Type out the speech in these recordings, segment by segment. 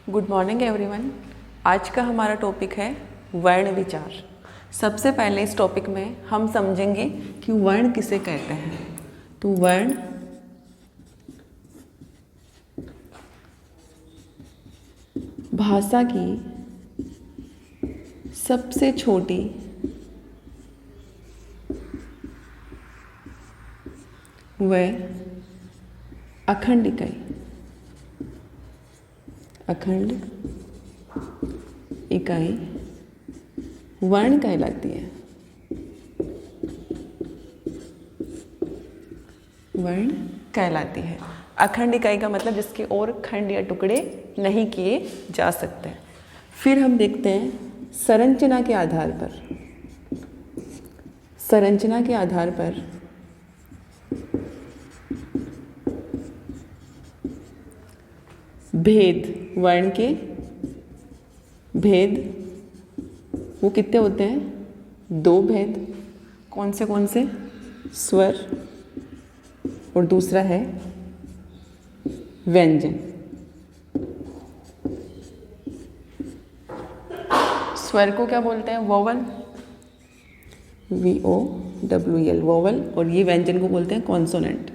Good morning everyone. आज का हमारा टॉपिक है वर्ण विचार। सबसे पहले इस टॉपिक में हम समझेंगे कि वर्ण किसे कहते हैं। तो वर्ण भाषा की सबसे छोटी व अखंड इकाई वर्ण कहलाती है। वर्ण कहलाती है। अखंड इकाई का मतलब जिसके और खंड या टुकड़े नहीं किए जा सकते। फिर हम देखते हैं संरचना के आधार पर भेद, वर्ण के भेद वो कितने होते हैं? 2 भेद। कौन से? स्वर और दूसरा है व्यंजन। स्वर को क्या बोलते हैं? Vowel, VOWL vowel. और ये व्यंजन को बोलते हैं कॉन्सोनेंट।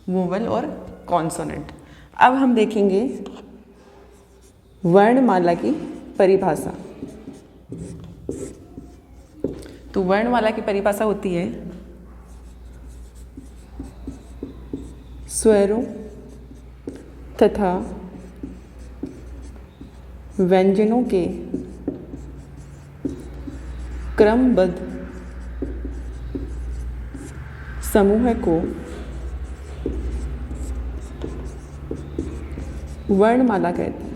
वोवल और कॉन्सोनेंट। अब हम देखेंगे वर्णमाला की परिभाषा। तो वर्णमाला की परिभाषा होती है स्वरों तथा व्यंजनों के क्रमबद्ध समूह को वर्णमाला कहते हैं।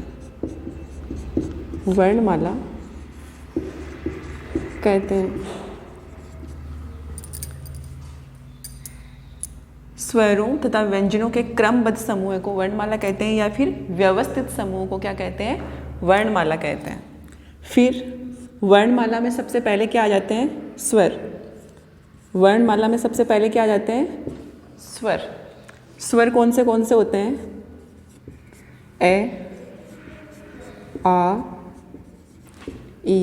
वर्णमाला कहते हैं। स्वरों तथा व्यंजनों के क्रमबद्ध समूह को वर्णमाला कहते हैं, या फिर व्यवस्थित समूह को क्या कहते हैं? वर्णमाला कहते हैं। फिर वर्णमाला में सबसे पहले क्या आ जाते हैं? स्वर। वर्णमाला में सबसे पहले क्या आ जाते हैं? स्वर। स्वर कौन से होते हैं? ए, आ, ई,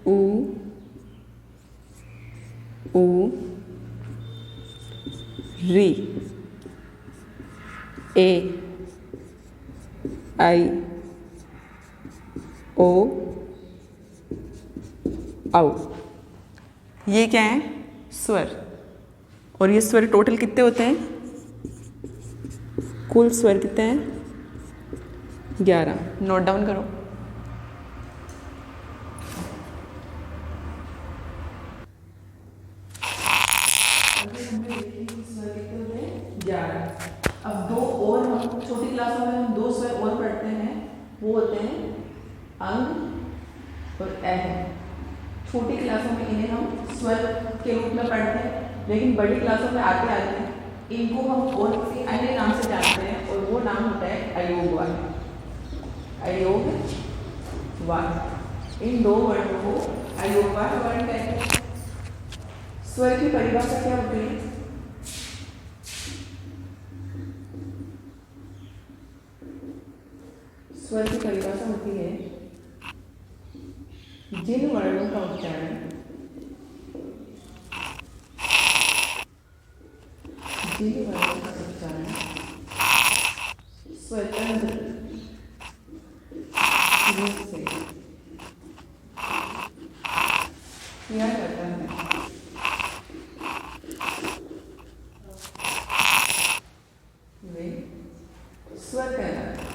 ऊ, री, ए, आई, ओ, औ। ये क्या है? स्वर। और ये स्वर टोटल कितने होते हैं? कुल स्वर कितने हैं? 11। नोट डाउन करो। अब 2 और हम छोटी क्लासों में हम 2 स्वर और पढ़ते हैं। वो होते हैं अंग और ऐ। छोटी क्लासों में इन्हें हम स्वर के रूप में पढ़ते हैं, लेकिन बड़ी क्लासों में आते आते इनको हम और किसी अन्य नाम से जानते हैं, और वो नाम होता है अयोगवाद। इन 2 वर्णों को अयोगवाद वर्ण कहते हैं। स्वर की परिभाषा क्या होती है? स्वर की परिभाषा होती है जिन वर्णों का उच्चारण स्वतंत्र रूप से किया जाता है वे स्वर कहलाते हैं।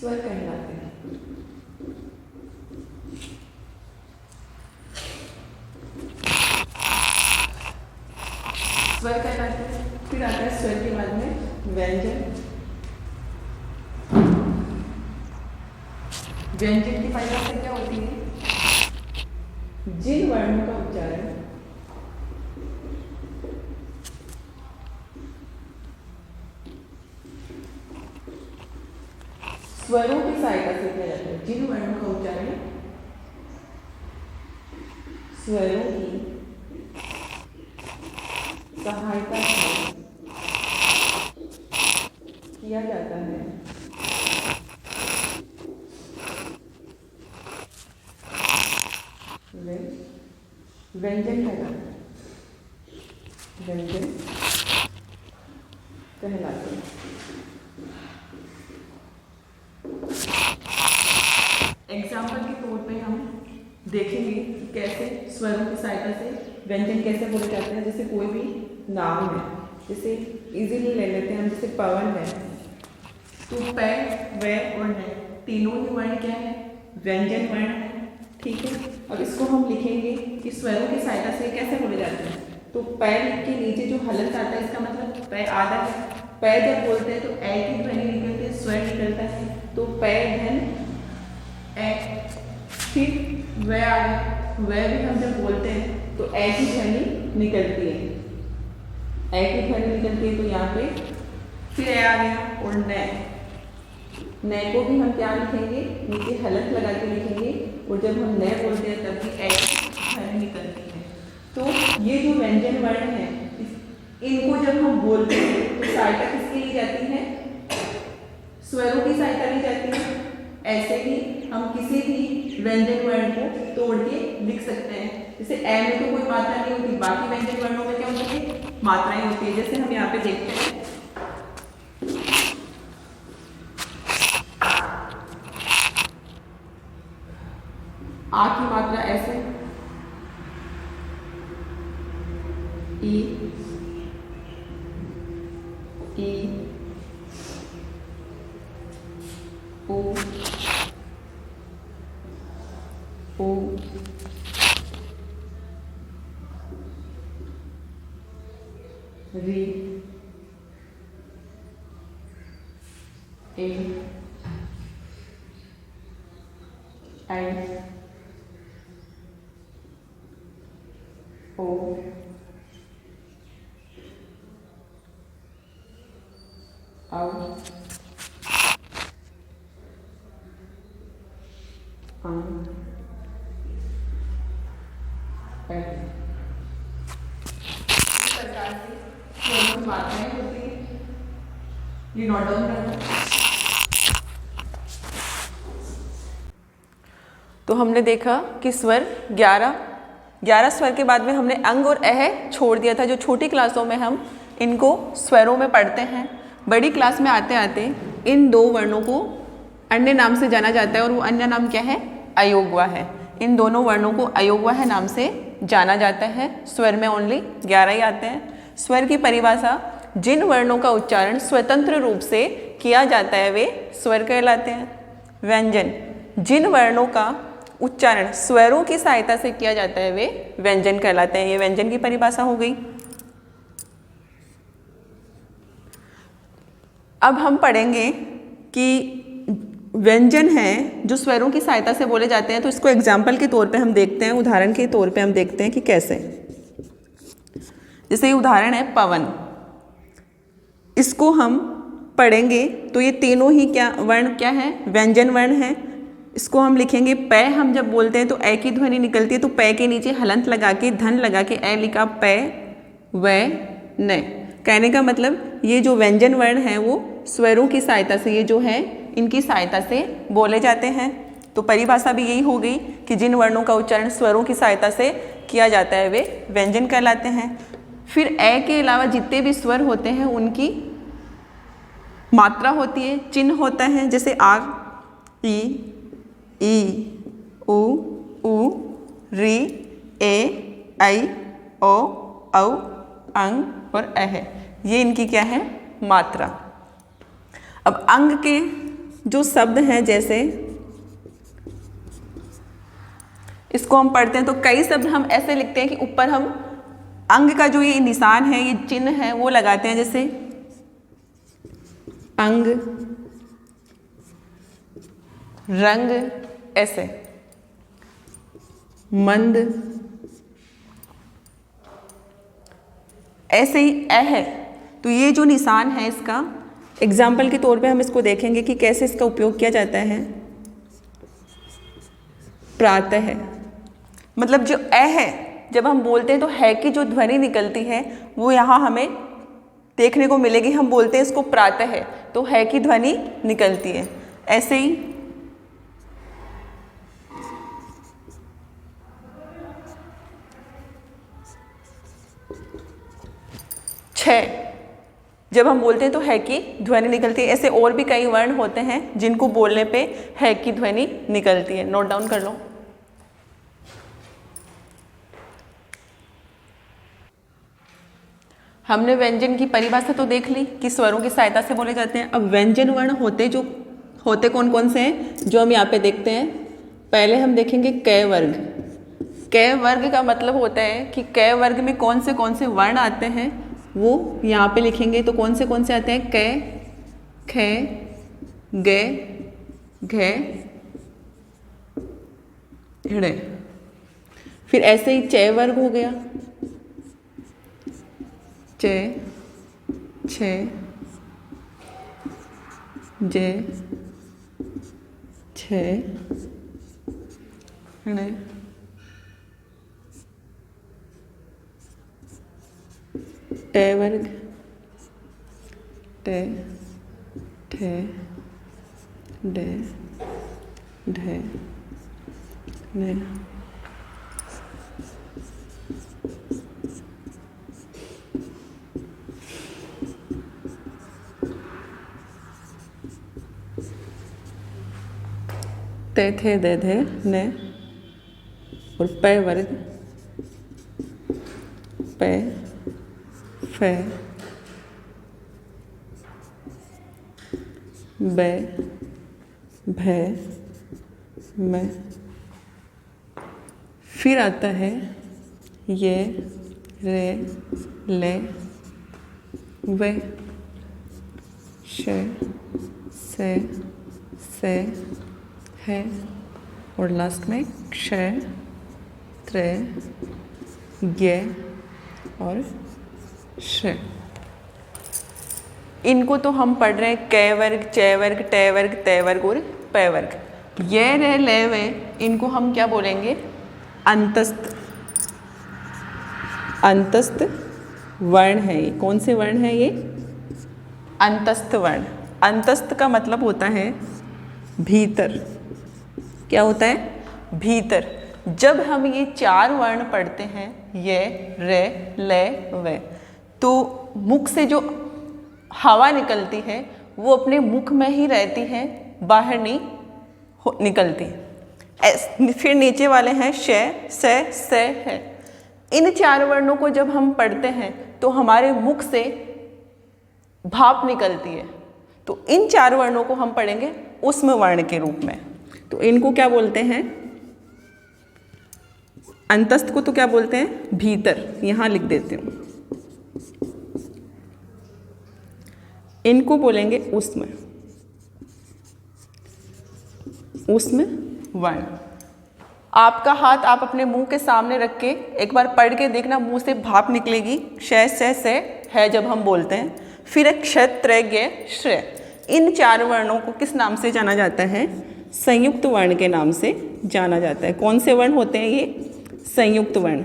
स्वर कहलाते हैं। फिर आता है स्वर के बाद में व्यंजन। व्यंजन की परिभाषा क्या होती है? जिन वर्णों का उच्चारण स्वरों की सहायता से किया जाता है। जिन वर्णों का उच्चारण स्वरों की सहायता से किया जाता है। व्यंजन कहलाते हैं। व्यंजन कहलाते हैं। एग्जाम्पल के तौर पे हम देखेंगे कि कैसे स्वरों की सहायता से व्यंजन कैसे बोले जाते हैं। जैसे कोई भी नाम है, जैसे इजीली ले लेते हैं हम, जैसे पवन है, तो पै, वे और न तीनों ही वर्ण क्या है? व्यंजन वर्ण है। ठीक है, अब इसको हम लिखेंगे कि स्वरों की सहायता से कैसे बोले जाते हैं। तो पै के नीचे जो हलंत आता है, इसका मतलब पै आधा है। पै जब बोलते हैं तो ए की ध्वनि निकलती है, स्वर निकलता है, तो पै धन ए। फिर वे आ गया, वे भी हम जब बोलते हैं तो ए की ध्वनि निकलती है, ए की ध्वनि निकलती है, तो यहाँ पे फिर ए आ गया। और न को भी हम क्या लिखेंगे? नीचे हलंत लगा के लिखेंगे, और जब हम न बोलते हैं तब भी ए की ध्वनि निकलती है। तो ये जो व्यंजन वर्ण है, इनको जब हम बोलते हैं तो सहायता किसकी ली जाती है? स्वरों की सहायता ली जाती है। ऐसे ही हम किसी भी व्यंजन वर्ण को तोड़ के लिख सकते हैं। जैसे ए में तो कोई मात्रा नहीं होती, बाकी व्यंजन वर्णों में क्या होती है? मात्राएं होती है। जैसे हम यहाँ पे देखते हैं, आ की मात्रा ऐसे, ई, ओ, री, ए, आई, ओ, औ, अं, ऐ। इस प्रकार से मात्राएं होती हैं। ये नोट डाउन करना। तो हमने देखा कि स्वर 11 स्वर के बाद में हमने अंग और अह छोड़ दिया था, जो छोटी क्लासों में हम इनको स्वरों में पढ़ते हैं। बड़ी क्लास में आते आते इन दो वर्णों को अन्य नाम से जाना जाता है, और वो अन्य नाम क्या है? अयोगवा है। इन दोनों वर्णों को अयोगवा है नाम से जाना जाता है। स्वर में ओनली 11 ही आते हैं। स्वर की परिभाषा: जिन वर्णों का उच्चारण स्वतंत्र रूप से किया जाता है वे स्वर कहलाते हैं। व्यंजन: जिन वर्णों का उच्चारण स्वरों की सहायता से किया जाता है वे व्यंजन कहलाते हैं। ये व्यंजन की परिभाषा हो गई। अब हम पढ़ेंगे कि व्यंजन हैं जो स्वरों की सहायता से बोले जाते हैं। तो इसको एग्जाम्पल के तौर पे हम देखते हैं, उदाहरण के तौर पे हम देखते हैं कि कैसे। जैसे ये उदाहरण है पवन, इसको हम पढ़ेंगे तो ये तीनों ही क्या वर्ण क्या है? व्यंजन वर्ण है। इसको हम लिखेंगे पै। हम जब बोलते हैं तो ए की ध्वनि निकलती है, तो पै के नीचे हलंत लगा के धन लगा के ए लिखा, पै, वे, न। कहने का मतलब ये जो व्यंजन वर्ण है वो स्वरों की सहायता से, ये जो है इनकी सहायता से बोले जाते हैं। तो परिभाषा भी यही हो गई कि जिन वर्णों का उच्चारण स्वरों की सहायता से किया जाता है वे व्यंजन कहलाते हैं। फिर ए के अलावा जितने भी स्वर होते हैं उनकी मात्रा होती है, चिन्ह होता है। जैसे आ, ई, उ, री, ए, आई, ओ, औ, अंग और अह, ये इनकी क्या है? मात्रा। अब अंग के जो शब्द हैं, जैसे इसको हम पढ़ते हैं तो कई शब्द हम ऐसे लिखते हैं कि ऊपर हम अंग का जो ये निशान है, ये चिन्ह है, वो लगाते हैं। जैसे अंग, रंग, ऐसे मंद, ऐसे ही अह। तो ये जो निशान है इसका एग्जाम्पल के तौर पे हम इसको देखेंगे कि कैसे इसका उपयोग किया जाता है। प्रातः, मतलब जो ए है, जब हम बोलते हैं तो है की जो ध्वनि निकलती है वो यहाँ हमें देखने को मिलेगी। हम बोलते हैं इसको प्रातः है, तो है की ध्वनि निकलती है। ऐसे ही छः, जब हम बोलते हैं तो है की ध्वनि निकलती है। ऐसे और भी कई वर्ण होते हैं जिनको बोलने पे है की ध्वनि निकलती है। नोट डाउन कर लो। हमने व्यंजन की परिभाषा तो देख ली कि स्वरों की सहायता से बोले जाते हैं। अब व्यंजन वर्ण होते कौन कौन से हैं जो हम यहाँ पे देखते हैं। पहले हम देखेंगे क वर्ग। क वर्ग का मतलब होता है कि क वर्ग में कौन से वर्ण आते हैं वो यहाँ पे लिखेंगे। तो कौन से आते हैं, क, ख, ग, घ, ढ़। फिर ऐसे ही च वर्ग हो गया, च, छ, ज, छ, ण, ट वर्ग, ट, ठ, ड, ढ, ण। ते थे दे धे न। और प वर्ग, प, फ, ब, भ, म। फिर आता है ये, रे, ले, वे, श, से, है। और लास्ट में क्ष, त्र, ज्ञ और श। इनको तो हम पढ़ रहे हैं क वर्ग, च वर्ग, ट वर्ग, त वर्ग और प वर्ग। ये रे ले वे, इनको हम क्या बोलेंगे, अंतस्थ वर्ण है। ये कौन से वर्ण है, ये अंतस्थ वर्ण। अंतस्थ का मतलब होता है भीतर। क्या होता है, भीतर। जब हम ये चार वर्ण पढ़ते हैं, ये, रे, ले, वे, तो मुख से जो हवा निकलती है वो अपने मुख में ही रहती है, बाहर नहीं निकलती। फिर नीचे वाले हैं श, से, है। इन चार वर्णों को जब हम पढ़ते हैं तो हमारे मुख से भाप निकलती है। तो इन चार वर्णों को हम पढ़ेंगे उष्म वर्ण के रूप में। तो इनको क्या बोलते हैं, अंतस्थ को तो क्या बोलते हैं, भीतर। यहां लिख देती हूं, इनको बोलेंगे उष्म वर्ण। आपका हाथ आप अपने मुंह के सामने रख के एक बार पढ़ के देखना, मुंह से भाप निकलेगी। श, से है जब हम बोलते हैं। फिर क्ष, त्र, ज्ञ, श्र। इन चार वर्णों को किस नाम से जाना जाता है, संयुक्त वर्ण के नाम से जाना जाता है। कौन से वर्ण होते हैं ये, संयुक्त वर्ण।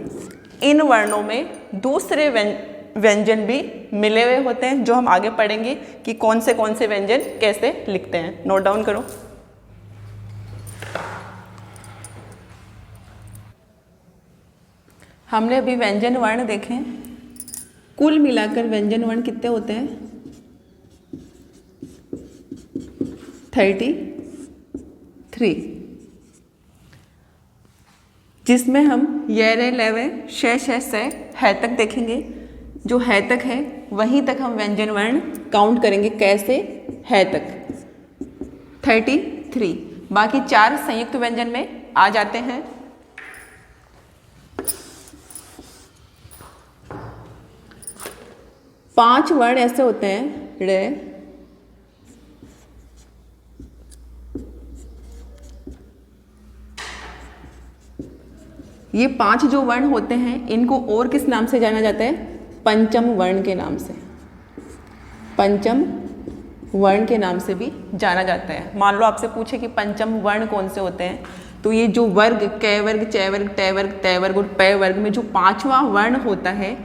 इन वर्णों में दूसरे व्यंजन भी मिले हुए होते हैं, जो हम आगे पढ़ेंगे कि कौन से व्यंजन कैसे लिखते हैं। नोट डाउन करो। हमने अभी व्यंजन वर्ण देखे। कुल मिलाकर व्यंजन वर्ण कितने होते हैं, 33, जिसमें हम ये, रे, ले, वे, श, से, है तक देखेंगे। जो है तक है वहीं तक हम व्यंजन वर्ण काउंट करेंगे। कैसे, है तक 33। बाकी चार संयुक्त व्यंजन में आ जाते हैं। पांच वर्ण ऐसे होते हैं, रे, ये पांच जो वर्ण होते हैं इनको और किस नाम से जाना जाता है, पंचम वर्ण के नाम से। पंचम वर्ण के नाम से भी जाना जाता है। मान लो आपसे पूछे कि पंचम वर्ण कौन से होते हैं, तो ये जो वर्ग कै वर्ग, चै वर्ग, टै वर्ग, तै वर्ग और पै वर्ग में जो पांचवा वर्ण होता है,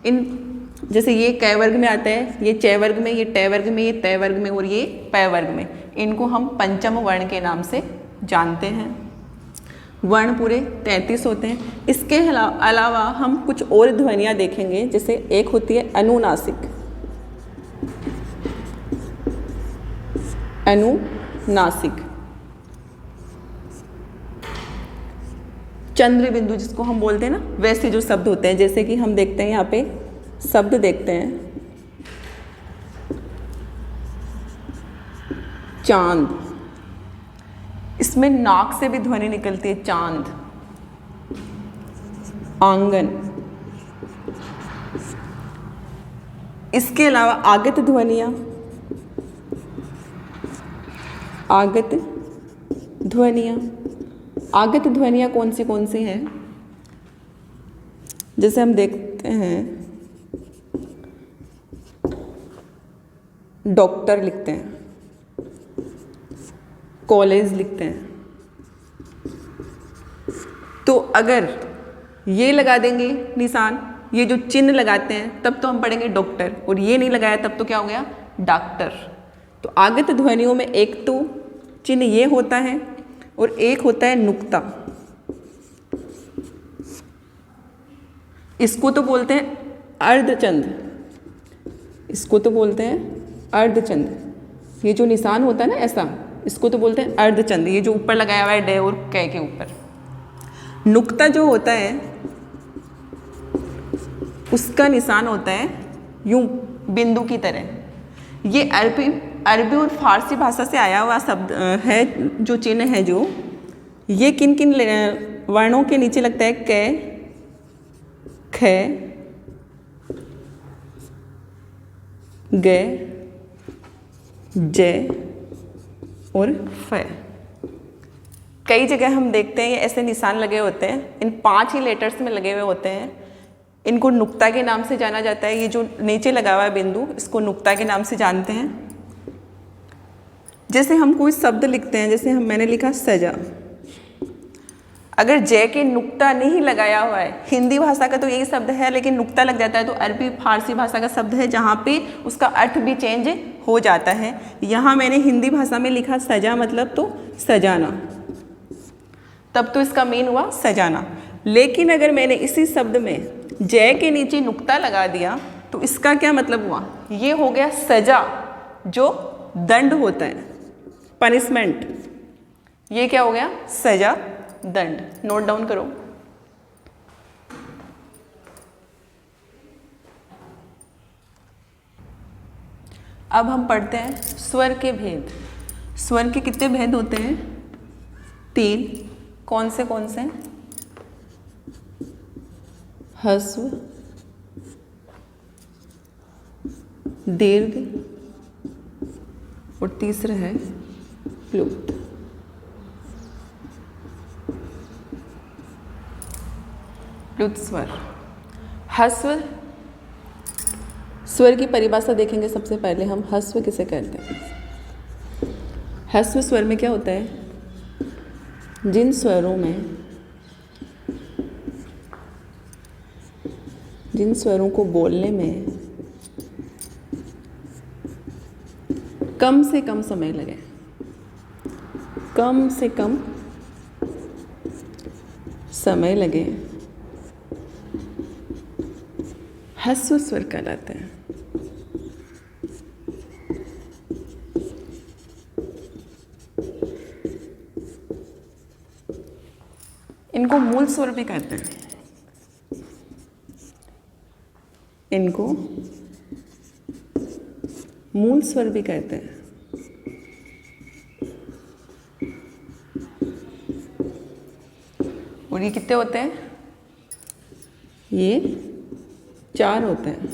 इन जैसे ये कै वर्ग में आता है, ये चै वर्ग में, ये टै वर्ग में, ये तै वर्ग में और ये पै वर्ग में, इनको हम पंचम वर्ण के नाम से जानते हैं। वर्ण पूरे 33 होते हैं। इसके अलावा हम कुछ और ध्वनियाँ देखेंगे, जैसे एक होती है अनुनासिक। अनुनासिक, चंद्र बिंदु जिसको हम बोलते हैं ना, वैसे जो शब्द होते हैं, जैसे कि हम देखते हैं यहाँ पे शब्द देखते हैं, चांद, इसमें नाक से भी ध्वनि निकलती है, चांद। आंगन। इसके अलावा आगत ध्वनियाँ, आगत ध्वनियाँ, आगत ध्वनियाँ कौन सी हैं? जैसे हम देखते हैं डॉक्टर लिखते हैं, कॉलेज लिखते हैं, तो अगर ये लगा देंगे निशान, ये जो चिन्ह लगाते हैं, तब तो हम पढ़ेंगे डॉक्टर, और ये नहीं लगाया तब तो क्या हो गया? डॉक्टर। तो आगत ध्वनियों में एक तो चिन्ह ये होता है और एक होता है नुक्ता। इसको तो बोलते हैं अर्धचंद, इसको तो बोलते हैं अर्धचंद। ये जो निशान होता है ना ऐसा, इसको तो बोलते हैं अर्धचंद, ये जो ऊपर लगाया हुआ है डे और कै के ऊपर। नुक्ता जो होता है उसका निशान होता है यूं बिंदु की तरह। ये अरबी और फारसी भाषा से आया हुआ शब्द है, जो चिन्ह है जो, ये किन किन वर्णों के नीचे लगता है? कै, ख, ग, जय और फ। कई जगह हम देखते हैं ये ऐसे निशान लगे होते हैं, इन 5 ही लेटर्स में लगे हुए होते हैं। इनको नुक्ता के नाम से जाना जाता है। ये जो नीचे लगा हुआ है बिंदु, इसको नुक्ता के नाम से जानते हैं। जैसे हम कोई शब्द लिखते हैं, जैसे मैंने लिखा सजा, अगर जय के नुक्ता नहीं लगाया हुआ है, हिंदी भाषा का तो यही शब्द है लेकिन नुक्ता लग जाता है, तो अरबी फारसी भाषा का शब्द है जहाँ पे उसका अर्थ भी चेंज हो जाता है। यहाँ मैंने हिंदी भाषा में लिखा सजा, मतलब तो सजाना, तब तो इसका मीन हुआ सजाना। लेकिन अगर मैंने इसी शब्द में जय के नीचे नुक्ता लगा दिया तो इसका क्या मतलब हुआ? ये हो गया सजा, जो दंड होता है, पनिशमेंट। ये क्या हो गया? सजा, दंड। नोट डाउन करो। अब हम पढ़ते हैं स्वर के भेद। स्वर के कितने भेद होते हैं? 3। कौन से? ह्रस्व, दीर्घ और तीसरा है प्लुत। प्लुत स्वर। ह्रस्व स्वर की परिभाषा देखेंगे। सबसे पहले हम ह्रस्व किसे कहते हैं? ह्रस्व स्वर में क्या होता है? जिन स्वरों को बोलने में कम से कम समय लगे, कम से कम समय लगे, ह्रस्व स्वर कहलाते हैं। इनको मूल स्वर भी कहते हैं। इनको मूल स्वर भी कहते हैं। और ये कितने होते हैं? ये 4 होते हैं।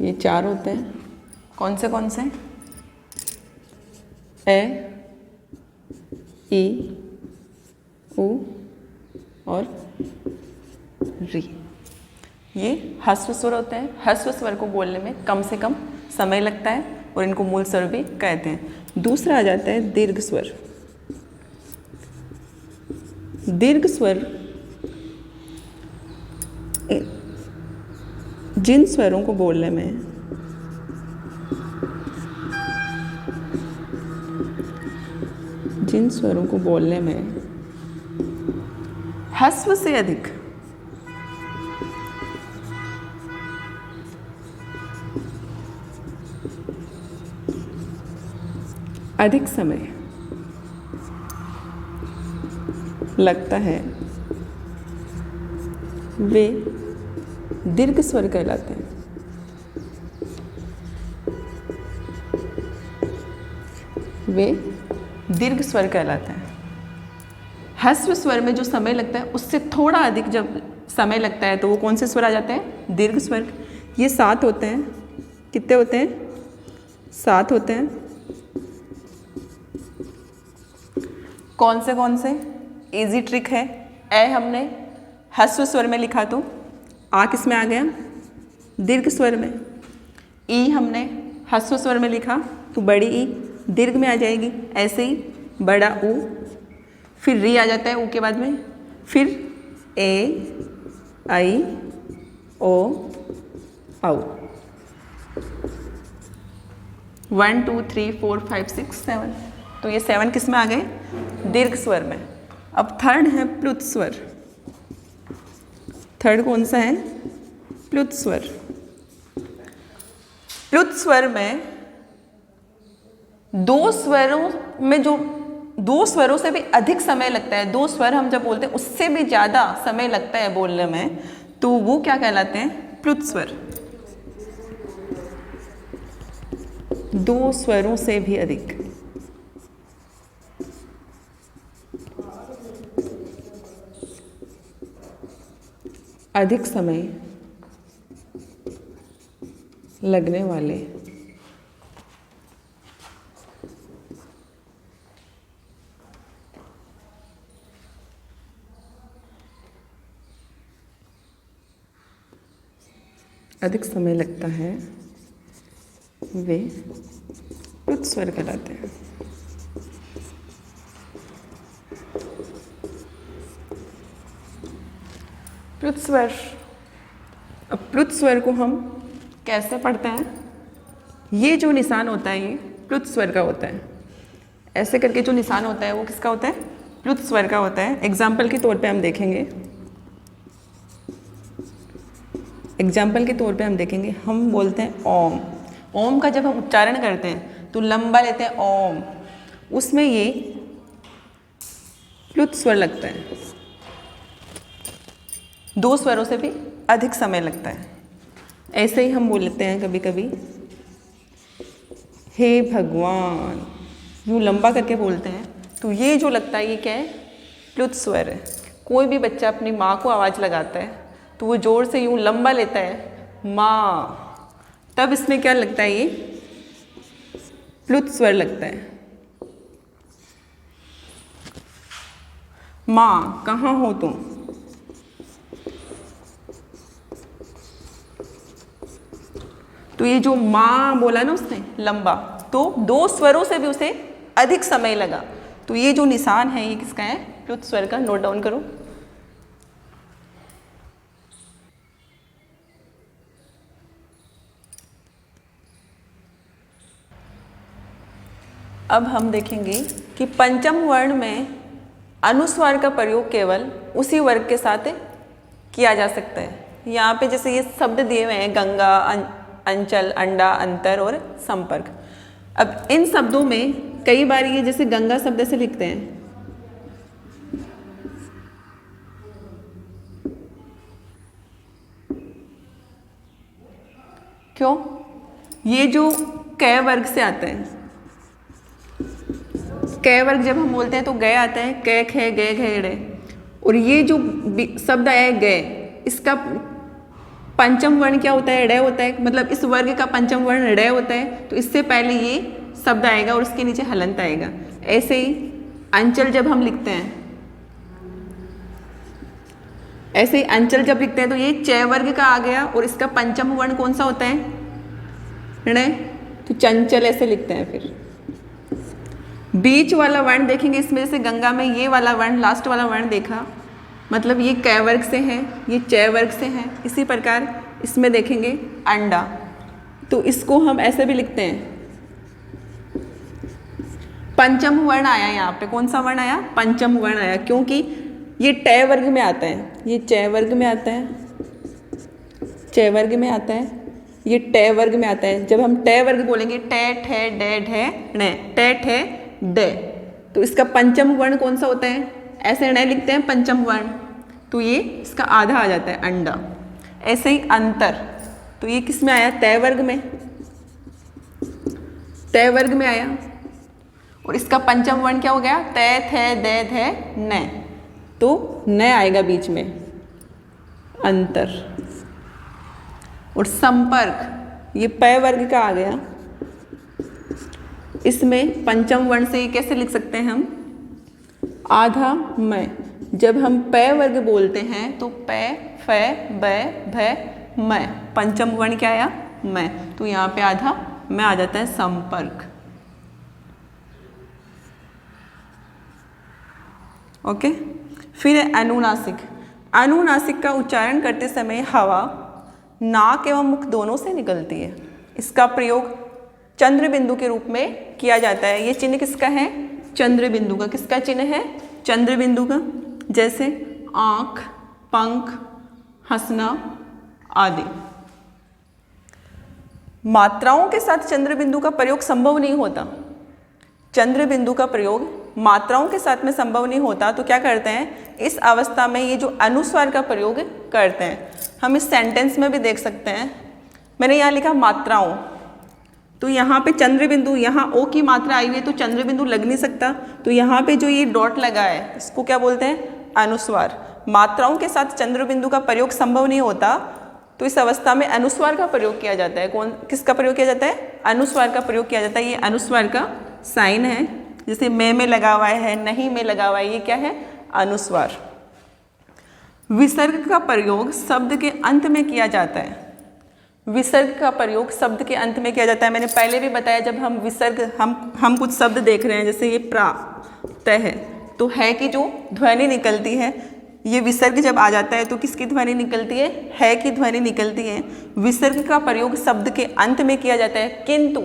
ये 4 होते हैं। कौन से? ए, ई, उ और री। ये ह्रस्व स्वर होते हैं। ह्रस्व स्वर को बोलने में कम से कम समय लगता है और इनको मूल स्वर भी कहते हैं। दूसरा आ जाता है दीर्घ स्वर। दीर्घ स्वर जिन स्वरों को बोलने में ह्रस्व से अधिक समय लगता है वे दीर्घ स्वर कहलाते हैं। ह्रस्व स्वर में जो समय लगता है उससे थोड़ा अधिक जब समय लगता है तो वो कौन से स्वर आ जाते हैं? दीर्घ स्वर। ये 7 होते हैं। कितने होते हैं? 7 होते हैं। कौन से? इजी ट्रिक है। ए हमने ह्रस्व स्वर में लिखा तो आ किस में आ गया? दीर्घ स्वर में। ई हमने ह्रस्व स्वर में लिखा तो बड़ी ई दीर्घ में आ जाएगी। ऐसे ही बड़ा ऊ, फिर री आ जाता है ऊ के बाद में, फिर ए आई ओ औ। 1 2 3 4 5 6 7, तो ये 7 किस में आ गए? दीर्घ स्वर में। अब थर्ड है प्लुत स्वर। थर्ड कौन सा है? प्लुत स्वर। प्लुत स्वर में दो स्वरों से भी अधिक समय लगता है। 2 स्वर हम जब बोलते हैं उससे भी ज़्यादा समय लगता है बोलने में, तो वो क्या कहलाते हैं? प्लुत स्वर। 2 स्वरों से भी अधिक समय लगने वाले अधिक समय लगता है वे प्लुत स्वर कहलाते हैं। प्लुत स्वर। अब प्लुत स्वर को हम कैसे पढ़ते हैं? ये जो निशान होता है ये प्लुत स्वर का होता है। ऐसे करके जो निशान होता है वो किसका होता है? प्लुत स्वर का होता है। एग्जाम्पल के तौर पे हम देखेंगे। हम बोलते हैं ओम। ओम का जब हम उच्चारण करते हैं तो लंबा लेते हैं ओम, उसमें ये प्लुत स्वर लगता है। 2 स्वरों से भी अधिक समय लगता है। ऐसे ही हम बोलते हैं कभी कभी हे भगवान, यूँ लंबा करके बोलते हैं, तो ये जो लगता है ये क्या है? प्लुत स्वर है। कोई भी बच्चा अपनी माँ को आवाज़ लगाता है तो वो जोर से यूँ लंबा लेता है माँ, तब इसमें क्या लगता है? ये प्लुत स्वर लगता है। माँ कहाँ हो तुम? तो ये जो माँ बोला ना उसने लंबा, तो 2 स्वरों से भी उसे अधिक समय लगा। तो ये जो निशान है ये किसका है? प्लुत स्वर का। नोट डाउन करो। अब हम देखेंगे कि पंचम वर्ण में अनुस्वार का प्रयोग केवल उसी वर्ग के साथ किया जा सकता है। यहाँ पे जैसे ये शब्द दिए हुए हैं गंगा, अंचल, अंडा, अंतर और संपर्क। अब इन शब्दों में कई बार ये जैसे गंगा शब्द से लिखते हैं, क्यों? ये जो कै वर्ग से आते हैं, कै वर्ग जब हम बोलते हैं तो गए आता है, कै खे गए घेड़े, और ये जो शब्द है गए, इसका पंचम वर्ण क्या होता है? ड़ होता है। मतलब इस वर्ग का पंचम वर्ण ड़ होता है, तो इससे पहले ये शब्द आएगा और उसके नीचे हलंत आएगा। ऐसे ही अंचल जब हम लिखते हैं, ऐसे ही अंचल जब लिखते हैं तो ये च वर्ग का आ गया और इसका पंचम वर्ण कौन सा होता है? ण। तो चंचल ऐसे लिखते हैं। फिर बीच वाला वर्ण देखेंगे, इसमें जैसे गंगा में ये वाला वर्ण, लास्ट वाला वर्ण देखा, मतलब ये कै वर्ग से है, ये चय वर्ग से है। इसी प्रकार इसमें देखेंगे अंडा, तो इसको हम ऐसे भी लिखते हैं, पंचम वर्ण आया यहाँ पे। कौन सा वर्ण आया? पंचम वर्ण आया, क्योंकि ये टय वर्ग में आता है, ये चय वर्ग में आता है, चय वर्ग में आता है, ये टय वर्ग में आता है। जब हम टय वर्ग बोलेंगे, टय ठे डे ढे णे, टय ठे डे, तो इसका पंचम वर्ण कौन सा होता है? ऐसे णे लिखते हैं पंचम वर्ण, तो ये इसका आधा आ जाता है अंडा। ऐसे ही अंतर, तो ये किस में आया? तय वर्ग में, तय वर्ग में आया। और इसका पंचम वर्ण क्या हो गया? तय थे दे थे न, तो न आएगा बीच में, अंतर। और संपर्क, ये पय वर्ग का आ गया, इसमें पंचम वर्ण से ये कैसे लिख सकते हैं हम? आधा मैं। जब हम पय वर्ग बोलते हैं तो पै फै बै भै मैं, पंचम वर्ण क्या आया? मैं, तो यहाँ पे आधा मैं आ जाता है, संपर्क। ओके। फिर है अनुनासिक। अनुनासिक का उच्चारण करते समय हवा नाक एवं मुख दोनों से निकलती है। इसका प्रयोग चंद्र बिंदु के रूप में किया जाता है। ये चिन्ह किसका है? चंद्र बिंदु का। किसका चिन्ह है? चंद्र बिंदु का। जैसे आंख, पंख, हंसना आदि। मात्राओं के साथ चंद्र बिंदु का प्रयोग संभव नहीं होता। चंद्र बिंदु का प्रयोग मात्राओं के साथ में संभव नहीं होता, तो क्या करते हैं? इस अवस्था में ये जो अनुस्वार का प्रयोग करते हैं। हम इस सेंटेंस में भी देख सकते हैं, मैंने यहाँ लिखा मात्राओं, तो यहाँ पे चंद्र बिंदु, यहाँ ओ की मात्रा आई हुई है तो चंद्र बिंदु लग नहीं सकता, तो यहाँ पे जो ये डॉट लगा है इसको क्या बोलते हैं? अनुस्वार। मात्राओं के साथ चंद्र बिंदु का प्रयोग संभव नहीं होता, तो इस अवस्था में अनुस्वार का प्रयोग किया जाता है। किसका प्रयोग किया जाता है? अनुस्वार का प्रयोग किया जाता है। ये अनुस्वार का साइन है, जैसे में लगा हुआ है, नहीं में लगा हुआ है, ये क्या है? अनुस्वार। विसर्ग का प्रयोग शब्द के अंत में किया जाता है। विसर्ग का प्रयोग शब्द के अंत में किया जाता है। मैंने पहले भी बताया, जब हम विसर्ग, हम कुछ शब्द देख रहे हैं, जैसे ये प्रा तय है, तो है की जो ध्वनि निकलती है, ये विसर्ग जब आ जाता है तो किसकी ध्वनि निकलती है की ध्वनि निकलती है। विसर्ग का प्रयोग शब्द के अंत में किया जाता है, किंतु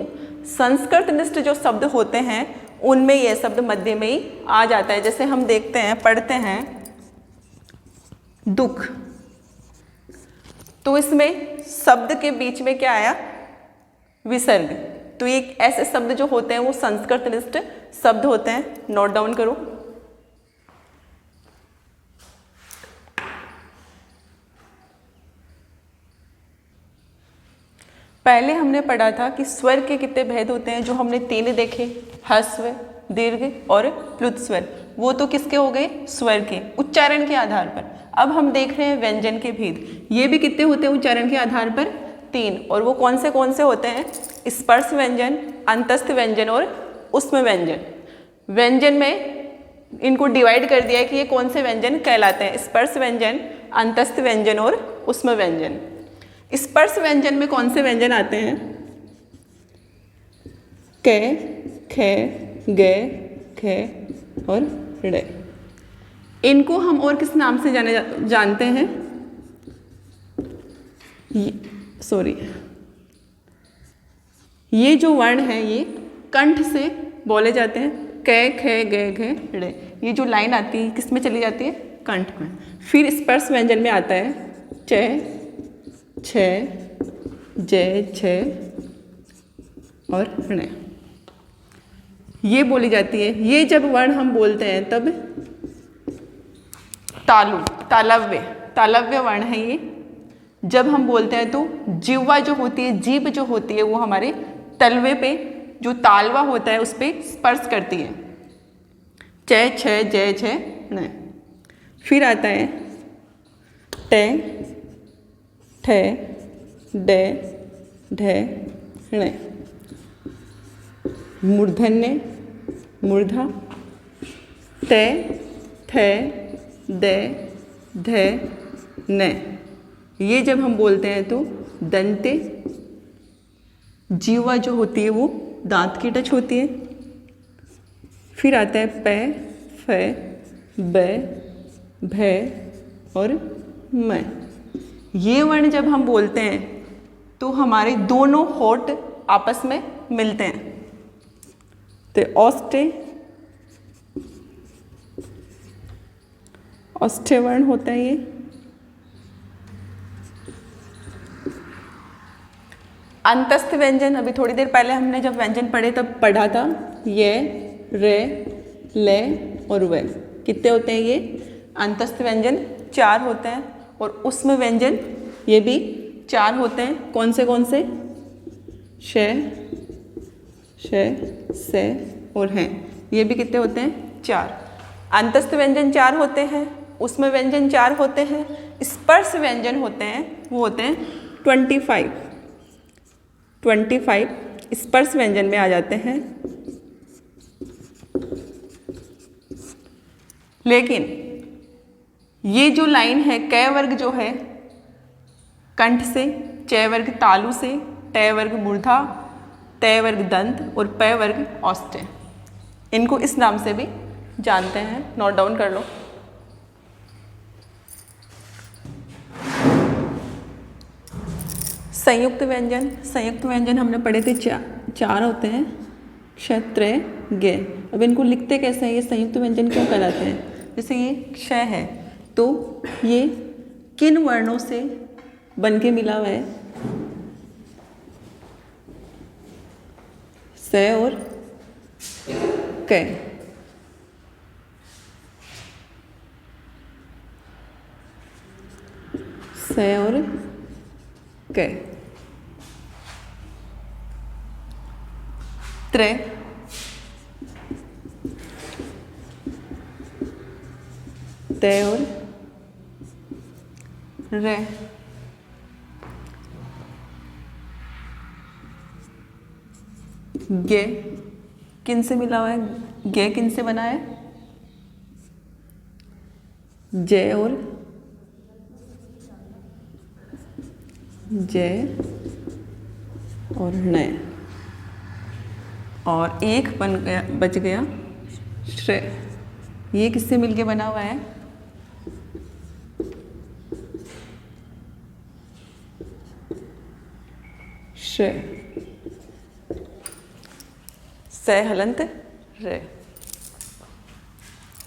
संस्कृतनिष्ठ जो शब्द होते हैं उनमें यह शब्द मध्य में ही आ जाता है। जैसे हम देखते हैं, पढ़ते हैं दुख, तो इसमें शब्द के बीच में क्या आया? विसर्ग। तो ये ऐसे शब्द जो होते हैं वो संस्कृतनिष्ठ शब्द होते हैं, नोट डाउन करो। पहले हमने पढ़ा था कि स्वर के कितने भेद होते हैं, जो हमने 3 देखे, ह्रस्व, दीर्घ और प्लुत स्वर। वो तो किसके हो गए? स्वर के, उच्चारण के आधार पर। अब हम देख रहे हैं व्यंजन के भेद। ये भी कितने होते हैं उच्चारण के आधार पर? 3। और वो कौन से होते हैं? स्पर्श व्यंजन, अंतस्थ व्यंजन और उष्म व्यंजन। व्यंजन में इनको डिवाइड कर दिया है कि ये कौन से व्यंजन कहलाते हैं? स्पर्श व्यंजन, अंतस्थ व्यंजन और उष्म व्यंजन। स्पर्श व्यंजन में कौन से व्यंजन आते हैं? कै, खे, गे, खे और ड़े। इनको हम और किस नाम से जानते हैं? ये जो वर्ण है ये कंठ से बोले जाते हैं। कै, खे, गे, घे, ड़े, ये जो लाइन आती है किस में चली जाती है? कंठ में। फिर स्पर्श व्यंजन में आता है च, छ, जय, छ और ण, ये बोली जाती है। ये जब वर्ण हम बोलते हैं तब तालव्य वर्ण है ये। जब हम बोलते हैं तो जिह्वा जो होती है, जीभ जो होती है, वो हमारे तलवे पे जो तालवा होता है उस पर स्पर्श करती है। च, छ, जय, छ, ण। फिर आता है ट, ठ, डे, ढे, ण। मूर्धन्य, मूर्धा, ते, थे, दे, धे, न। ये जब हम बोलते हैं तो दंते, जीवा जो होती है वो दांत की टच होती है। फिर आता है प, फ, ब, भ और म। ये वर्ण जब हम बोलते हैं तो हमारे दोनों होठ आपस में मिलते हैं, तो औष्ठ्य वर्ण होता है ये। अंतस्थ व्यंजन, अभी थोड़ी देर पहले हमने जब व्यंजन पढ़े तब पढ़ा था, ये, रे, ले और वे कितने होते हैं ये अंतस्थ व्यंजन 4 होते हैं, और उसमें व्यंजन ये भी 4 होते हैं। कौन से श, से और हैं, ये भी कितने होते हैं 4। अंतस्थ व्यंजन 4 होते हैं, उसमें व्यंजन 4 होते हैं। स्पर्श व्यंजन होते हैं, वो होते हैं 25 स्पर्श व्यंजन में आ जाते हैं। लेकिन ये जो लाइन है क वर्ग जो है कंठ से, च वर्ग तालु से, ट वर्ग मूर्धा, त वर्ग दंत और प वर्ग औष्ठ्य, इनको इस नाम से भी जानते हैं, नोट डाउन कर लो। संयुक्त व्यंजन हमने पढ़े थे, 4 होते हैं, क्षत्र गे। अब इनको लिखते कैसे हैं, ये संयुक्त व्यंजन क्यों कहलाते हैं? जैसे ये क्ष है तो ये किन वर्णों से बन के मिला हुआ है? स और क। स और क। त्रे, ते और रे। गे किन से मिला हुआ है? गे किन से बना है? जय और नय, और एक बच गया श्रेय। ये किससे मिलके बना हुआ है? श्रेय, स हलंत रे।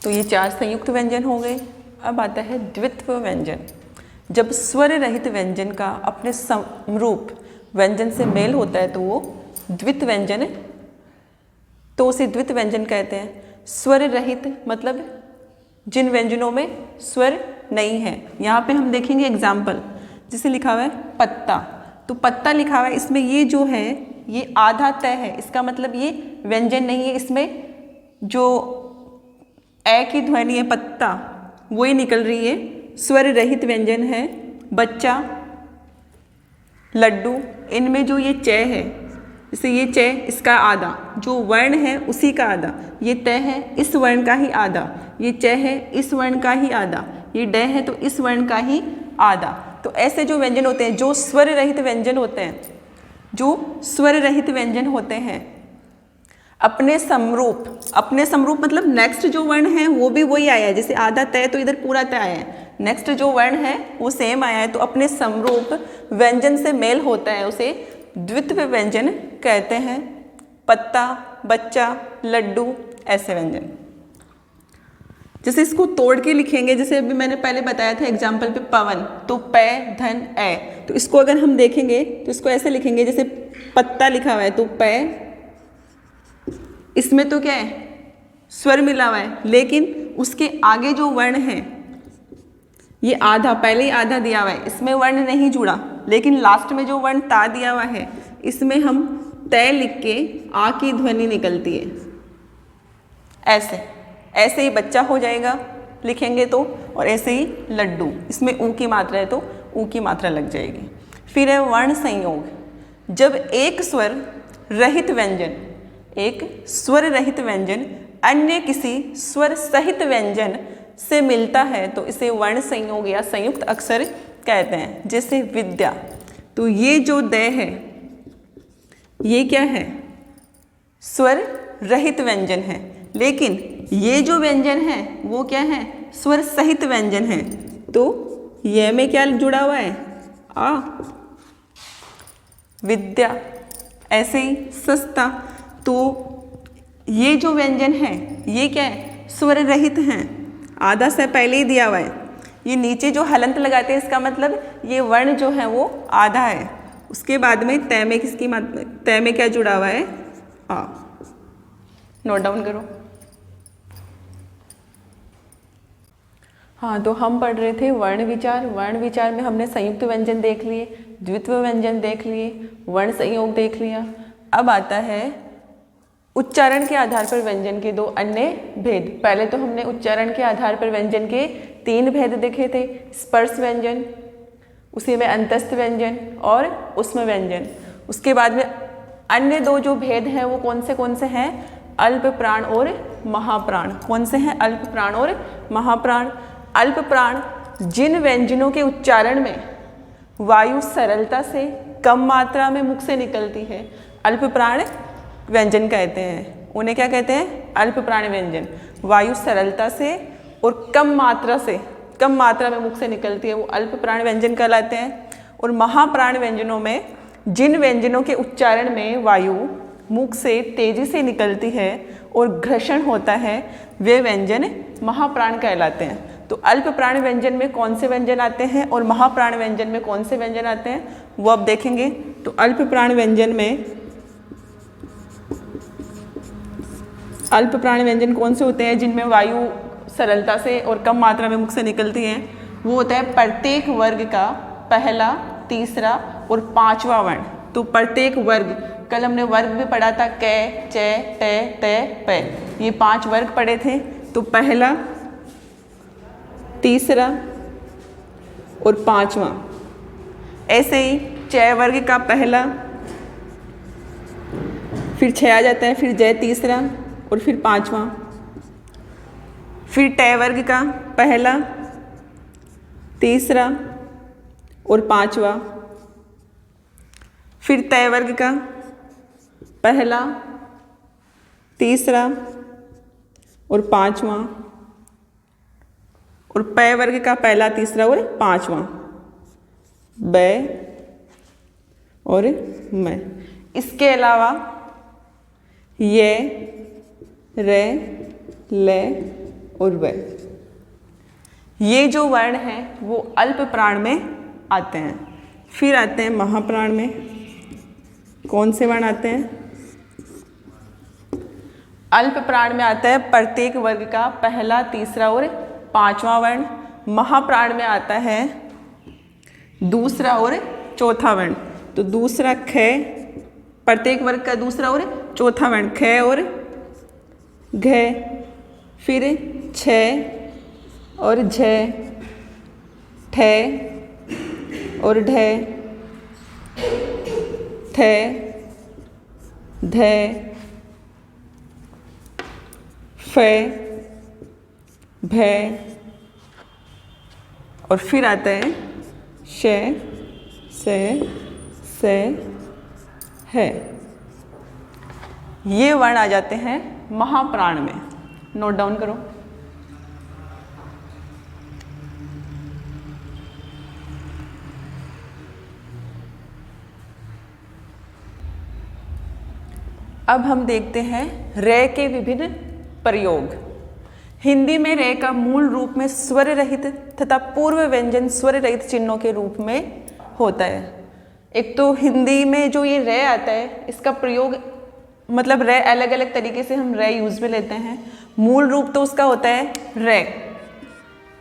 तो ये 4 संयुक्त व्यंजन हो गए। अब आता है द्वित्व व्यंजन। जब स्वर रहित व्यंजन का अपने समरूप व्यंजन से मेल होता है तो वो द्वित्व व्यंजन है, तो उसे द्वित्व व्यंजन कहते हैं। स्वर रहित मतलब जिन व्यंजनों में स्वर नहीं है। यहाँ पे हम देखेंगे एग्जाम्पल, जिसे लिखा हुआ है पत्ता, तो पत्ता लिखा हुआ है, इसमें ये जो है ये आधा तय है, इसका मतलब ये व्यंजन नहीं है। इसमें जो ए की ध्वनि है पत्ता वही निकल रही है, स्वर रहित व्यंजन है। बच्चा, लड्डू, इनमें जो ये च है, जैसे ये च इसका आधा, जो वर्ण है उसी का आधा, ये त है इस वर्ण का ही आधा, ये च है इस वर्ण का ही आधा, ये ड है तो इस वर्ण का ही आधा। तो ऐसे जो व्यंजन होते हैं, जो स्वर रहित व्यंजन होते हैं, जो स्वर रहित व्यंजन होते हैं अपने समरूप मतलब नेक्स्ट जो वर्ण है वो भी वही आया है। जैसे आधा तय तो इधर पूरा तय आया है, नेक्स्ट जो वर्ण है वो सेम आया है, तो अपने समरूप व्यंजन से मेल होता है, उसे द्वित्व व्यंजन कहते हैं। पत्ता, बच्चा, लड्डू, ऐसे व्यंजन। जैसे इसको तोड़ के लिखेंगे, जैसे अभी मैंने पहले बताया था एग्जाम्पल पे पवन, तो प धन ए, तो इसको अगर हम देखेंगे तो इसको ऐसे लिखेंगे, जैसे पत्ता लिखा हुआ है तो प, इसमें तो क्या है स्वर मिला हुआ है, लेकिन उसके आगे जो वर्ण है ये आधा, पहले ही आधा दिया हुआ है, इसमें वर्ण नहीं जुड़ा, लेकिन लास्ट में जो वर्ण ता दिया हुआ है इसमें हम तय लिख के आ की ध्वनि निकलती है। ऐसे ही बच्चा हो जाएगा लिखेंगे तो, और ऐसे ही लड्डू, इसमें ऊ की मात्रा है तो ऊ की मात्रा लग जाएगी। फिर है वर्ण संयोग। जब एक स्वर रहित व्यंजन अन्य किसी स्वर सहित व्यंजन से मिलता है तो इसे वर्ण संयोग या संयुक्त अक्षर कहते हैं। जैसे विद्या, तो ये जो द है ये क्या है? स्वर रहित व्यंजन है, लेकिन ये जो व्यंजन है वो क्या है, स्वर सहित व्यंजन है। तो ये में क्या जुड़ा हुआ है, आ। विद्या, ऐसे ही सस्ता। तो ये जो व्यंजन है ये क्या है, स्वर रहित हैं, आधा से पहले ही दिया हुआ है। ये नीचे जो हलंत लगाते हैं इसका मतलब ये वर्ण जो है वो आधा है। उसके बाद में तय में किसकी तय में क्या जुड़ा हुआ है, आ। नोट डाउन करो। हाँ, तो हम पढ़ रहे थे वर्ण विचार। वर्ण विचार में हमने संयुक्त व्यंजन देख लिए, द्वित्व व्यंजन देख लिए, वर्ण संयोग देख लिया। अब आता है उच्चारण के आधार पर व्यंजन के दो अन्य भेद। पहले तो हमने उच्चारण के आधार पर व्यंजन के 3 भेद देखे थे, स्पर्श व्यंजन, उसी में अंतस्थ व्यंजन और उष्म व्यंजन। उसके बाद में अन्य 2 जो भेद हैं वो कौन से हैं, अल्प प्राण और महाप्राण। कौन से हैं, अल्प प्राण और महाप्राण। अल्प प्राण जिन व्यंजनों के उच्चारण में वायु सरलता से कम मात्रा में मुख से निकलती है, अल्प प्राण व्यंजन कहते हैं। उन्हें क्या कहते हैं, अल्प प्राण व्यंजन। वायु सरलता से और कम मात्रा में मुख से निकलती है वो अल्प प्राण व्यंजन कहलाते हैं। और महाप्राण व्यंजनों में जिन व्यंजनों के उच्चारण में वायु मुख से तेजी से निकलती है और घर्षण होता है, वे व्यंजन महाप्राण कहलाते हैं। तो अल्प प्राण व्यंजन में कौन से व्यंजन आते हैं और महाप्राण व्यंजन में कौन से व्यंजन आते हैं वो अब देखेंगे। तो अल्प प्राण व्यंजन कौन से होते हैं, जिनमें वायु सरलता से और कम मात्रा में मुख से निकलती है। वो होता है प्रत्येक वर्ग का पहला, तीसरा और 5वां वर्ण। तो प्रत्येक वर्ग, कल हमने वर्ग भी पढ़ा था, कै, चे, टे, ते, पे, ये 5 वर्ग पढ़े थे। तो पहला, तीसरा और 5वां। ऐसे ही चय वर्ग का पहला, फिर 6 आ जाता है, फिर जय तीसरा और फिर 5वां। फिर टय वर्ग का पहला, तीसरा और 5वां। फिर तय वर्ग का पहला, तीसरा और 5वां। और पय वर्ग का पहला, तीसरा और 5वां। बै और मैं। इसके अलावा ये, रे, ले और वे, ये जो वर्ण हैं वो अल्प प्राण में आते हैं। फिर आते हैं महाप्राण में। कौन से वर्ण आते हैं, अल्प प्राण में आता है प्रत्येक वर्ग का पहला, तीसरा और 5वां वर्ण। महाप्राण में आता है दूसरा और चौथा वर्ण। तो दूसरा ख, प्रत्येक वर्ग का दूसरा और चौथा वर्ण, ख और घ। फिर छ और झ, ठ और ढ, थ, ध, फ, भ और फिर आता है श, स, है। ये वर्ण आ जाते हैं महाप्राण में। नोट डाउन करो। अब हम देखते हैं रे के विभिन्न प्रयोग। हिंदी में रे का मूल रूप में स्वर रहित तथा पूर्व व्यंजन स्वर रहित चिन्हों के रूप में होता है। एक तो हिंदी में जो ये रे आता है इसका प्रयोग मतलब रे अलग अलग तरीके से हम रे यूज में लेते हैं। मूल रूप तो उसका होता है रे।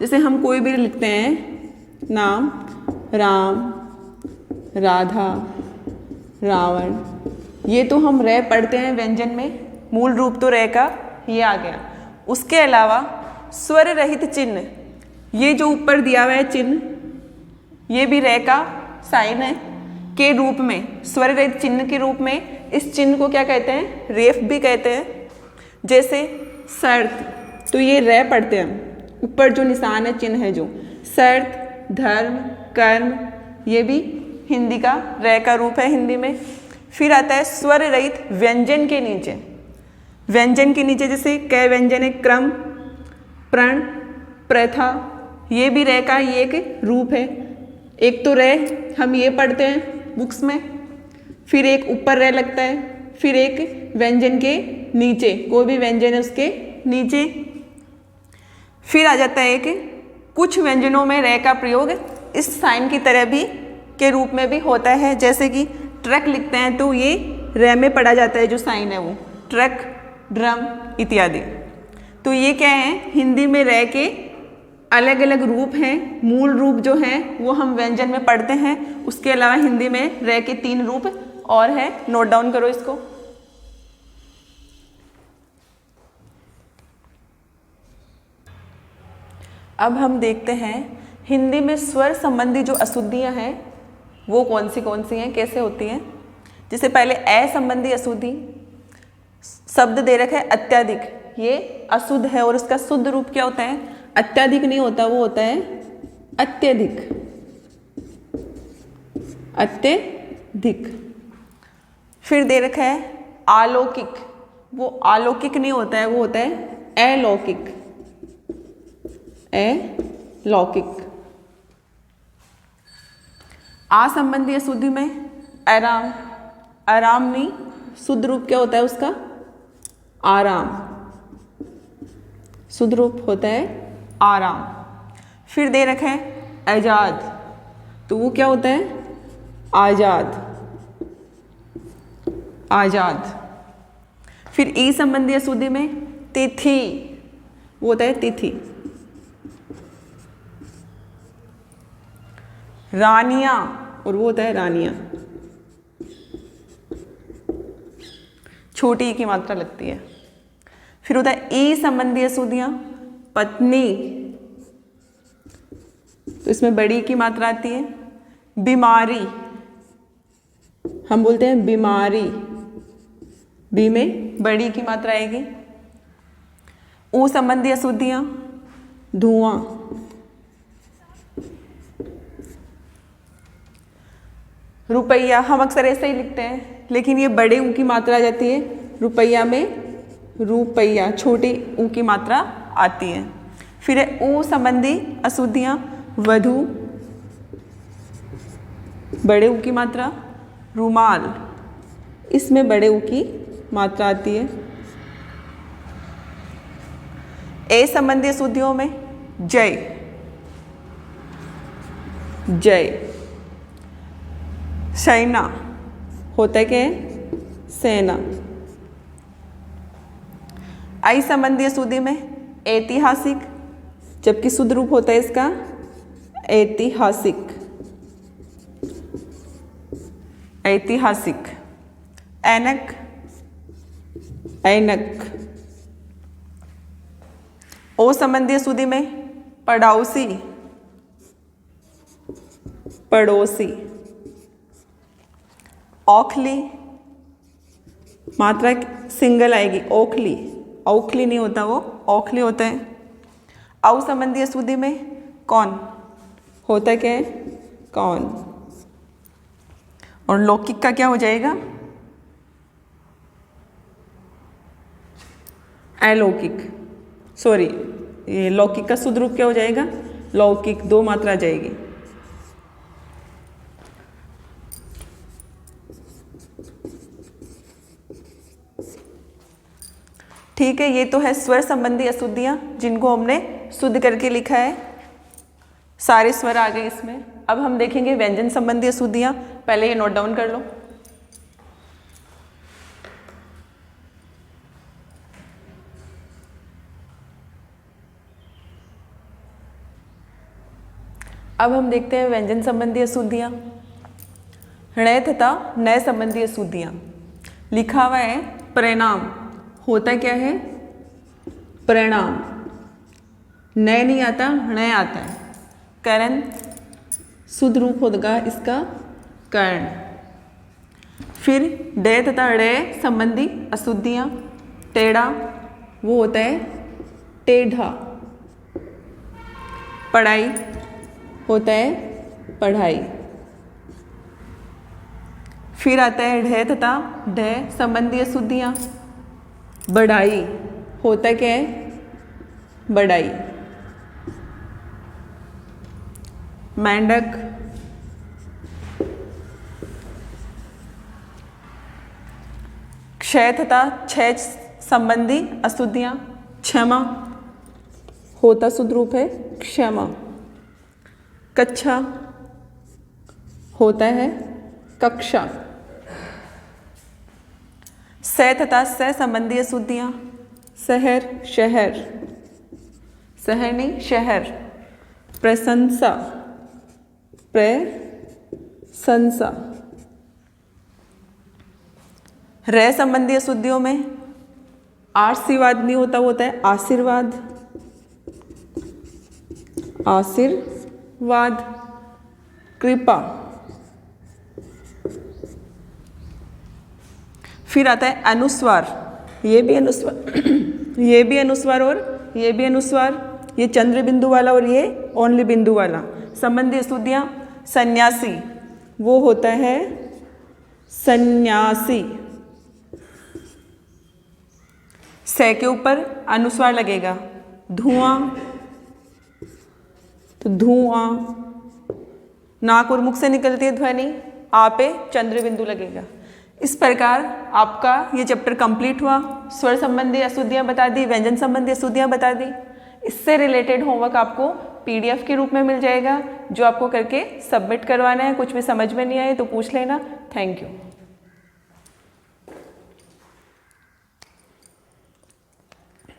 जैसे हम कोई भी लिखते हैं, नाम, राम, राधा, रावण, ये तो हम रे पढ़ते हैं व्यंजन में। मूल रूप तो रे का ये आ गया। उसके अलावा स्वर रहित चिन्ह, ये जो ऊपर दिया हुआ है चिन्ह, ये भी रे का साइन है के रूप में, स्वर रहित चिन्ह के रूप में। इस चिन्ह को क्या कहते हैं, रेफ भी कहते हैं। जैसे शर्त, तो ये रे पढ़ते हैं, ऊपर जो निशान है चिन्ह है जो शर्त, धर्म, कर्म, ये भी हिंदी का रे का रूप है हिंदी में। फिर आता है स्वर रहित व्यंजन के नीचे, व्यंजन के नीचे जैसे कै व्यंजन है, क्रम, प्रण, प्रथा, ये भी रे का ही एक रूप है। एक तो रे हम ये पढ़ते हैं बुक्स में, फिर एक ऊपर रे लगता है, फिर एक व्यंजन के नीचे, कोई भी व्यंजन है उसके नीचे फिर आ जाता है कि कुछ व्यंजनों में रे का प्रयोग इस साइन की तरह भी के रूप में भी होता है। जैसे कि ट्रक लिखते हैं तो ये रे में पढ़ा जाता है, जो साइन है वो ट्रक, ड्रम इत्यादि। तो ये क्या है, हिंदी में रे के अलग अलग रूप हैं। मूल रूप जो हैं वो हम व्यंजन में पढ़ते हैं, उसके अलावा हिंदी में रे के 3 रूप और है। नोट डाउन करो इसको। अब हम देखते हैं हिंदी में स्वर संबंधी जो अशुद्धियाँ हैं वो कौन सी हैं, कैसे होती हैं। जैसे पहले ए संबंधी अशुद्धि, शब्द दे रखा है अत्यधिक, ये अशुद्ध है और इसका शुद्ध रूप क्या होता है, अत्यधिक नहीं होता, वो होता है अत्यधिक, अत्यधिक। फिर दे रखा है अलौकिक, वो अलौकिक नहीं होता है, वो होता है अलौकिक, अलौकिक। असंबंधी अशुद्धि में आराम, आराम नहीं, शुद्ध रूप क्या होता है उसका, आराम, शुद्ध रूप होता है आराम। फिर दे रखा है आजाद, तो वो क्या होता है, आजाद, आजाद। फिर ई संबंधी अशुद्धि में तिथि, वो होता है तिथि। रानियां, और वो होता है रानियां, छोटी की मात्रा लगती है। फिर होता है ई संबंधी अशुद्धियां, पत्नी, तो इसमें बड़ी की मात्रा आती है। बीमारी, हम बोलते हैं बीमारी, बी में बड़ी की मात्रा आएगी। ऊ संबंधी अशुद्धियां, धुआं, रुपया, हम अक्सर ऐसे ही लिखते हैं लेकिन ये बड़े ऊ की मात्रा आ जाती है, रुपया में रुपया, छोटी ऊ की मात्रा आती है। फिर है ऊ संबंधी अशुद्धियां, वधु, बड़े ऊ की मात्रा, रुमाल, इसमें बड़े ऊ की मात्रा आती है। ए संबंधी अशुद्धियों में जय, जय। सेना होता है क्या है, सेना। आई संबंधी अशुद्धि में ऐतिहासिक, जबकि शुद्ध रूप होता है इसका ऐतिहासिक, ऐतिहासिक। ऐनक, ऐनक। ओ संबंधी अशुद्धि में पड़ोसी, पड़ोसी। औखली, मात्रा सिंगल आएगी, ओखली, औखली नहीं होता, वो औखली होता है। औ संबंधी अशुद्धि में कौन होता है, क्या है, कौन। और लौकिक का क्या हो जाएगा, अलौकिक, सॉरी, ये लौकिक का शुद्ध रूप क्या हो जाएगा, लौकिक, 2 मात्रा आ जाएगी। ठीक है, ये तो है स्वर संबंधी अशुद्धियां जिनको हमने शुद्ध करके लिखा है, सारे स्वर आ गए इसमें। अब हम देखेंगे व्यंजन संबंधी अशुद्धियां, पहले ये नोट डाउन कर लो। अब हम देखते हैं व्यंजन संबंधी अशुद्धियां, ण तथा न संबंधी अशुद्धियां। लिखा हुआ है परिणाम, होता क्या है, परिणाम। न नहीं आता, ण आता है। करण, शुद्ध रूप होगा इसका कर्ण। फिर डे तथा ड़े संबंधी अशुद्धियां, टेढ़ा, वो होता है टेढ़ा। पढ़ाई होता है पढ़ाई। फिर आता है ढ तथा ढ संबंधी अशुद्धियां, बढ़ाई होता क्या है? बढ़ाई। मेंढक, क्षय तथा क्षय संबंधी अशुद्धियां, क्षमा होता शुद्ध रूप है क्षमा। कक्षा होता है कक्षा। स तथा स संबंधी अशुद्धियां, शहर शहर, शहर नहीं शहर। प्रशंसा प्रशंसा। रे संबंधी अशुद्धियों में आशीर्वाद नहीं होता, होता है आशीर्वाद आशीर्वाद। कृपा। फिर आता है अनुस्वार, ये भी अनुस्वार ये भी अनुस्वार और ये भी अनुस्वार, ये चंद्र बिंदु वाला और ये ओनली बिंदु वाला। संबंधी अशुद्धियां, सन्यासी वो होता है सन्यासी। से के ऊपर अनुस्वार लगेगा, धुआं तो धुआं। नाक और मुख से निकलती है ध्वनि, आ पे चंद्र बिंदु लगेगा। इस प्रकार आपका ये चैप्टर कंप्लीट हुआ। स्वर संबंधी अशुद्धियां बता दी, व्यंजन संबंधी अशुद्धियां बता दी। इससे रिलेटेड होमवर्क आपको PDF के रूप में मिल जाएगा, जो आपको करके सबमिट करवाना है। कुछ भी समझ में नहीं आए तो पूछ लेना। Thank you.